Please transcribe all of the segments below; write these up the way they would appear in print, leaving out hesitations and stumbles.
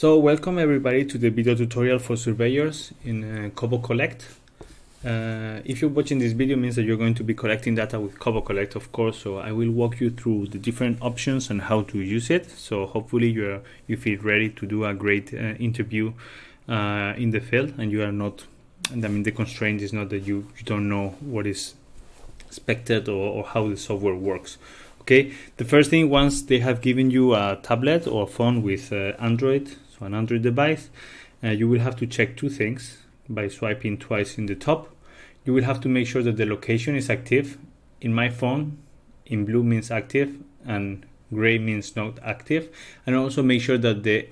So welcome everybody to the video tutorial for surveyors in Cabo Collect. If you're watching this video, it means that you're going to be collecting data with Cabo Collect, of course. So I will walk you through the different options and how to use it. So hopefully you feel ready to do a great interview in the field, and you are not. And I mean, the constraint is not that you don't know what is expected or how the software works. Okay, the first thing, once they have given you a tablet or phone with Android, so an Android device, you will have to check two things by swiping twice in the top. You will have to make sure that the location is active. In my phone, in blue means active and gray means not active. And also make sure that the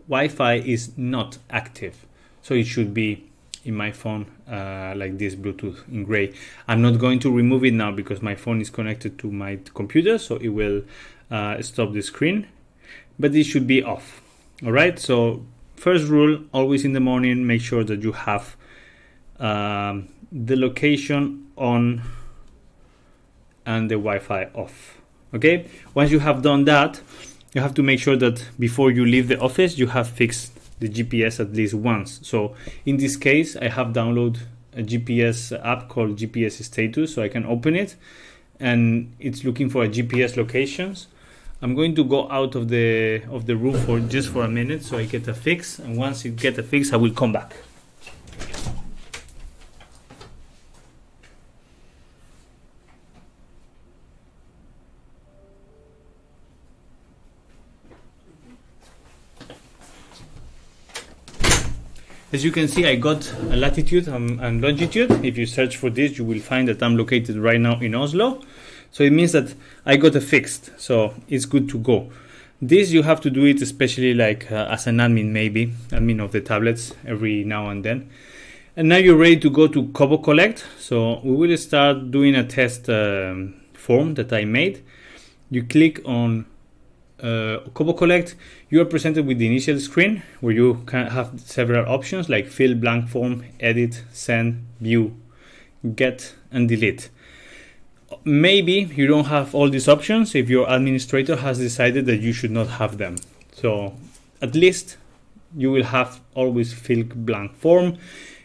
Wi-Fi is not active. So it should be in my phone like this, Bluetooth in gray. I'm not going to remove it now because my phone is connected to my computer, so it will stop the screen, but it should be off. All right, so first rule, always in the morning, make sure that you have the location on and the Wi-Fi off. Okay, once you have done that, you have to make sure that before you leave the office, you have fixed the GPS at least once. So in this case, I have downloaded a GPS app called GPS Status, so I can open it and it's looking for a GPS locations. I'm going to go out of the room for just for a minute so I get a fix, and once you get a fix, I will come back. As you can see, I got a latitude and longitude. If you search for this, you will find that I'm located right now in Oslo. So it means that I got a fixed, so it's good to go. This you have to do it, especially like as an admin, maybe admin of the tablets every now and then. And now you're ready to go to Cabo Collect. So we will start doing a test form that I made. You click on Cabo Collect. You are presented with the initial screen where you can have several options like fill blank form, edit, send, view, get, and delete. Maybe you don't have all these options if your administrator has decided that you should not have them. So at least you will have always fill blank form,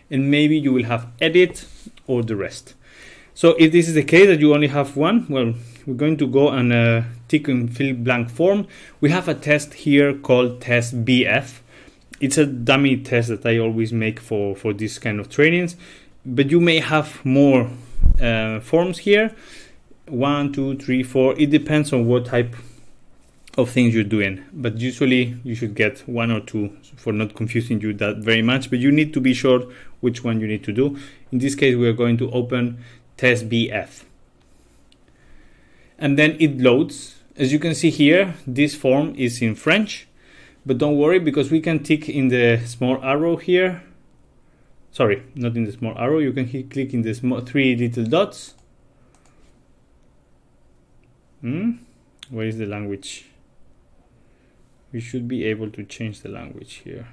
and maybe you will have edit or the rest. So if this is the case that you only have one, well, we're going to go and tick and fill blank form. We have a test here called test BF. It's a dummy test that I always make for this kind of trainings, but you may have more forms here. 1, 2, 3, 4. It depends on what type of things you're doing, but usually you should get 1 or 2 for not confusing you that very much, but you need to be sure which one you need to do. In this case, we are going to open test BF. And then it loads. As you can see here, this form is in French, but don't worry because we can tick in the small arrow here. Sorry, not in the small arrow. You can click in the small 3 little dots. Where is the language? We should be able to change the language here.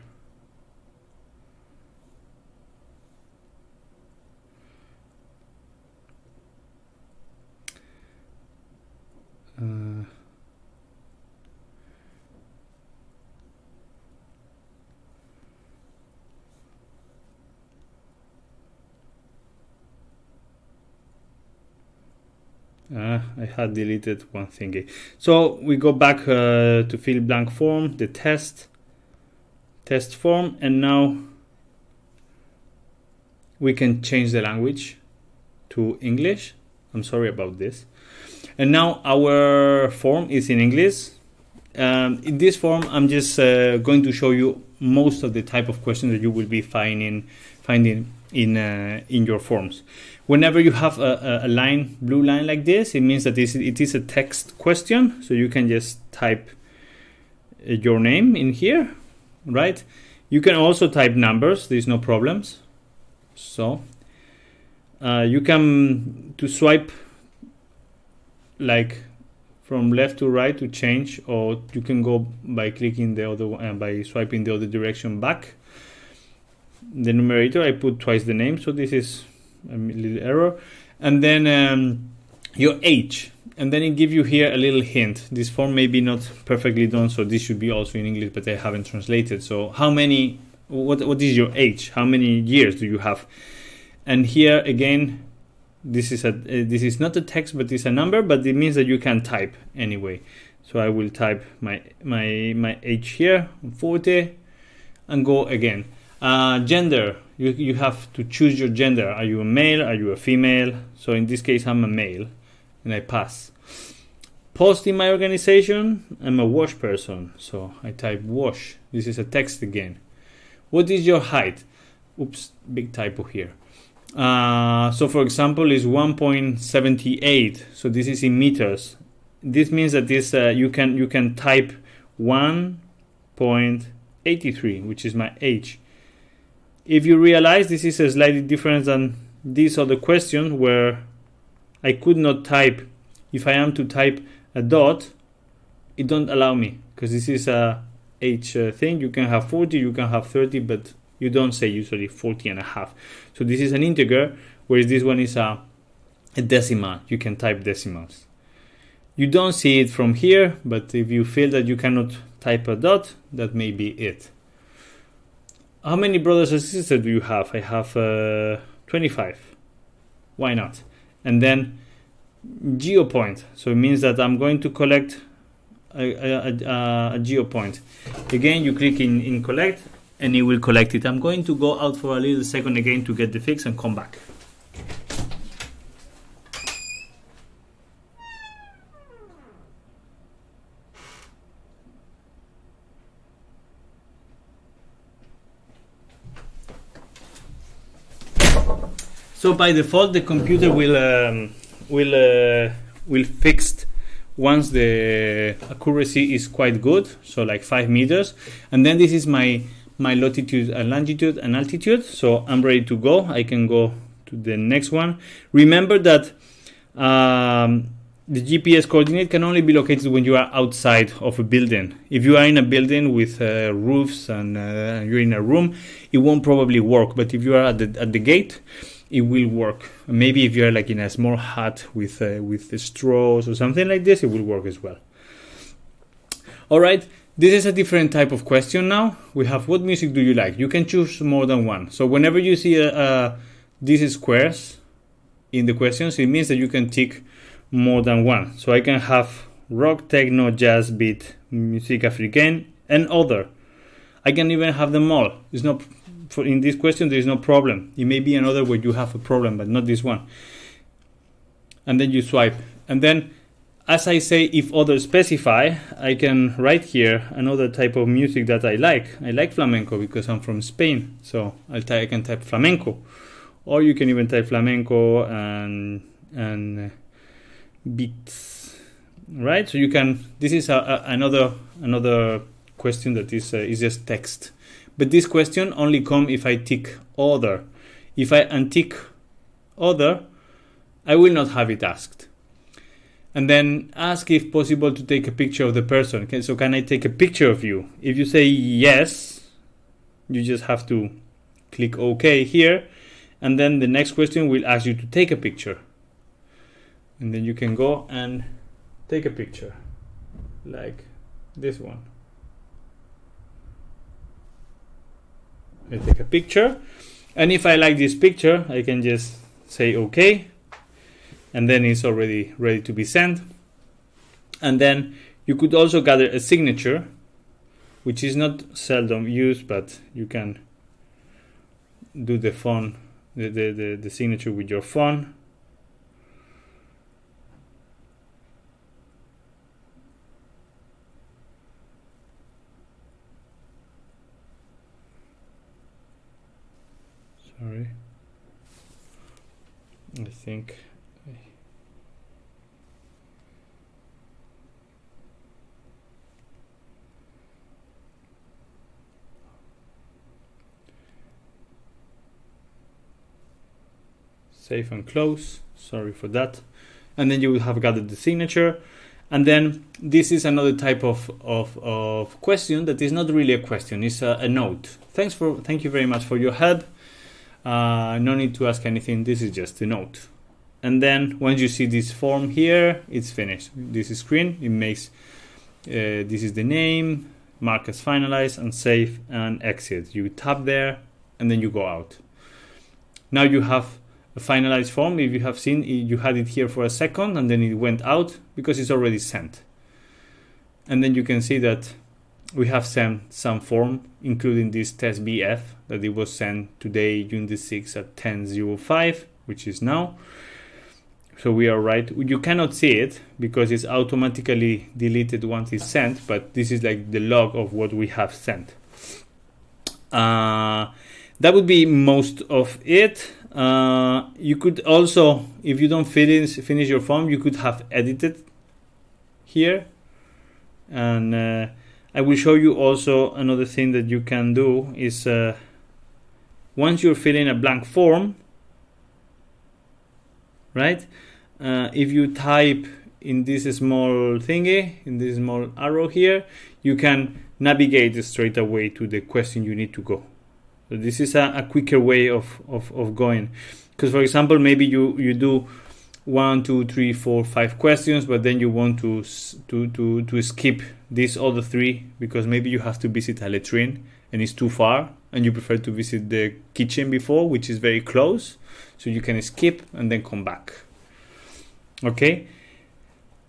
I had deleted one thingy. So we go back to fill blank form, the test form, and now we can change the language to English. I'm sorry about this. And now our form is in English. In this form, I'm just going to show you most of the type of questions that you will be finding in your forms. Whenever you have a line, blue line like this, it means that it is a text question. So you can just type your name in here, right? You can also type numbers. There's no problems. So you can to swipe like from left to right to change, or you can go by clicking the other one, by swiping the other direction back. The numerator, I put twice the name, so this is a little error. And then your age. And then it gives you here a little hint. This form may be not perfectly done, so this should be also in English, but I haven't translated. So how many, what is your age? How many years do you have? And here again, this is not a text, but it's a number, but it means that you can type anyway. So I will type my age here, 40, and go again. Gender, you have to choose your gender. Are you a male? Are you a female? So in this case, I'm a male, and I pass. Post in my organization, I'm a wash person, so I type wash. This is a text again. What is your height? Oops, big typo here. So for example, is 1.78. So this is in meters. This means that this you can type 1.83, which is my age. If you realize, this is a slightly different than this other question where I could not type. If I am to type a dot, it don't allow me, because this is a age thing. You can have 40, you can have 30, but you don't say usually 40 and a half. So this is an integer, whereas this one is a decimal. You can type decimals. You don't see it from here, but if you feel that you cannot type a dot, that may be it. How many brothers and sisters do you have? I have 25. Why not? And then Geopoint. So it means that I'm going to collect a Geopoint. Again, you click in collect, and it will collect it. I'm going to go out for a little second again to get the fix and come back. So by default, the computer will fix once the accuracy is quite good, so like 5 meters. And then this is my latitude and longitude and altitude. So I'm ready to go. I can go to the next one. Remember that the GPS coordinate can only be located when you are outside of a building. If you are in a building with roofs and you're in a room, it won't probably work. But if you are at the gate, it will work. Maybe if you're like in a small hut with the straws or something like this, it will work as well. All right, this is a different type of question now. We have, what music do you like? You can choose more than one. So whenever you see these squares in the questions, it means that you can tick more than one. So I can have rock, techno, jazz, beat, musique africaine, and other. I can even have them all. It's not in this question, there is no problem. It may be another where you have a problem, but not this one. And then you swipe. And then, as I say, if others specify, I can write here another type of music that I like. I like flamenco because I'm from Spain. So I can type flamenco. Or you can even type flamenco and beats. Right? So you can, this is another question that is just text. But this question only comes if I tick other. If I untick other, I will not have it asked. And then ask if possible to take a picture of the person. Okay, so can I take a picture of you? If you say yes, you just have to click OK here. And then the next question will ask you to take a picture. And then you can go and take a picture, like this one. I take a picture, and if I like this picture, I can just say OK, and then it's already ready to be sent. And then you could also gather a signature, which is not seldom used, but you can do the phone, the signature with your phone. Sorry, I think save and close. Sorry for that. And then you will have gathered the signature. And then this is another type of question that is not really a question, it's a note. Thank you very much for your help. No need to ask anything, this is just a note. and then once you see this form here, it's finished. This screen, it makes this is the name, mark as finalized, and save and exit. You tap there and then you go out. Now you have a finalized form. If you have seen, you had it here for a second and then it went out because it's already sent. And then you can see that we have sent some form, including this test BF, that it was sent today, June the 6th at 10:05, which is now. So we are right. You cannot see it because it's automatically deleted once it's sent, but this is like the log of what we have sent. That would be most of it. You could also, if you don't finish your form, you could have edited here. And I will show you also another thing that you can do is once you're filling a blank form, right? If you type in this small thingy, in this small arrow here, you can navigate straight away to the question you need to go. So this is a quicker way of going. Because for example, maybe you do 1, 2, 3, 4, 5 questions, but then you want to skip these other 3 because maybe you have to visit a latrine and it's too far, and you prefer to visit the kitchen before, which is very close, so you can skip and then come back. Okay.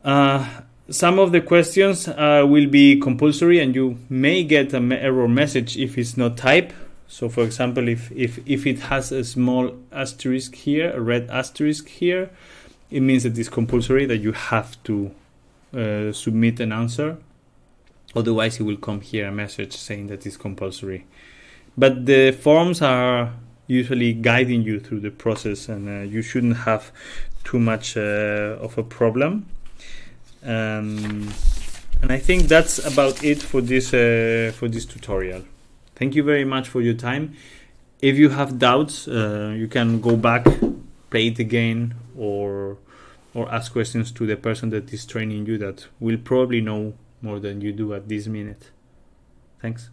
Some of the questions will be compulsory, and you may get an error message if it's not typed. So for example, if it has a small asterisk here, a red asterisk here, it means that it's compulsory, that you have to submit an answer. Otherwise, it will come here a message saying that it's compulsory. But the forms are usually guiding you through the process, and you shouldn't have too much of a problem. And I think that's about it for this tutorial. Thank you very much for your time. If you have doubts, you can go back, play it again, or ask questions to the person that is training you, that will probably know more than you do at this minute. Thanks.